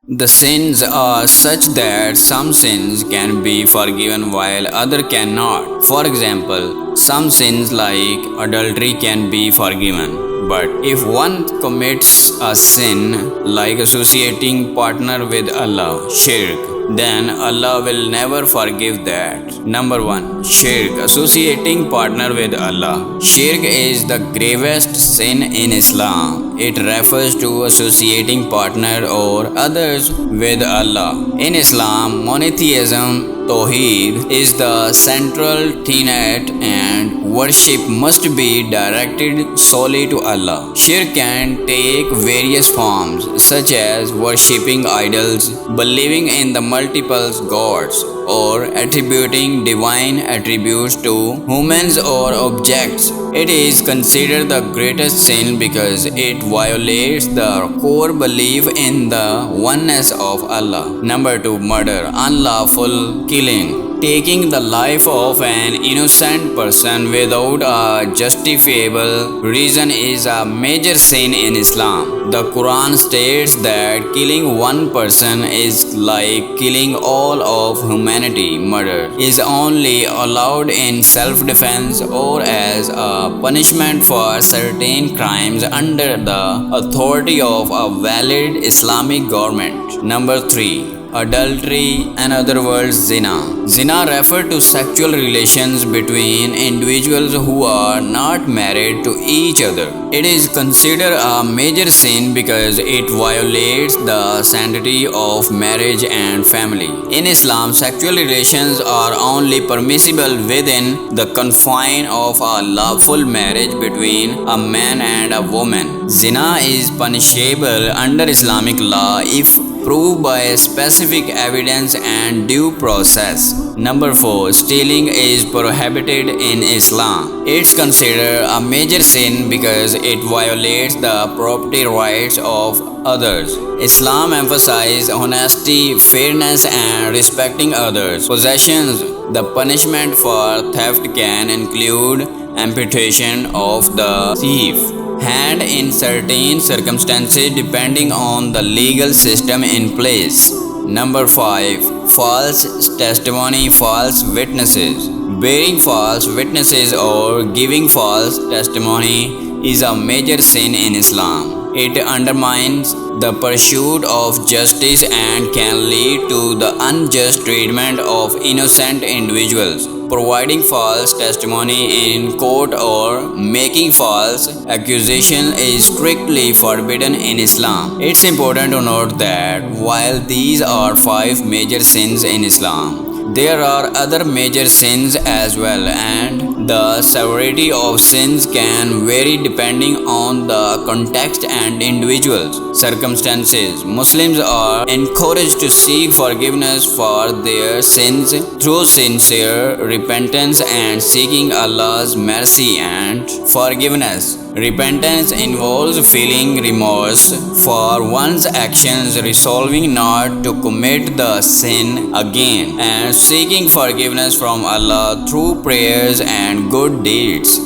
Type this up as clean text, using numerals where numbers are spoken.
The sins are such that some sins can be forgiven while other cannot. For example, some sins like adultery can be forgiven. But if one commits a sin like associating partner with Allah, shirk, then Allah will never forgive that. Number 1. Shirk, associating partner with Allah. Shirk is the gravest sin in Islam. It refers to associating partner or others with Allah. In Islam, monotheism Tawheed is the central tenet and worship must be directed solely to Allah. Shirk can take various forms such as worshipping idols, believing in the multiple gods, or attributing divine attributes to humans or objects. It is considered the greatest sin because it violates the core belief in the oneness of Allah. Number 2. Murder, unlawful killing. Taking the life of an innocent person without a justifiable reason is a major sin in Islam. The Quran states that killing one person is like killing all of humanity. Murder is only allowed in self-defense or as a punishment for certain crimes under the authority of a valid Islamic government. Number 3. Adultery, in other words, Zina. Zina refers to sexual relations between individuals who are not married to each other. It is considered a major sin because it violates the sanctity of marriage and family. In Islam, sexual relations are only permissible within the confine of a lawful marriage between a man and a woman. Zina is punishable under Islamic law if proved by specific evidence and due process. Number 4. Stealing is prohibited in Islam. It's considered a major sin because it violates the property rights of others. Islam emphasizes honesty, fairness, and respecting others' possessions. The punishment for theft can include amputation of the thief hand in certain circumstances depending on the legal system in place. Number 5. False testimony, false witnesses. Bearing false witnesses or giving false testimony is a major sin in Islam. It undermines the pursuit of justice and can lead to the unjust treatment of innocent individuals. Providing false testimony in court or making false accusation is strictly forbidden in Islam. It's important to note that while these are 5 major sins in Islam, there are other major sins as well, and the severity of sins can vary depending on the context and individuals' circumstances. Muslims are encouraged to seek forgiveness for their sins through sincere repentance and seeking Allah's mercy and forgiveness. Repentance involves feeling remorse for one's actions, resolving not to commit the sin again, and seeking forgiveness from Allah through prayers and good deeds.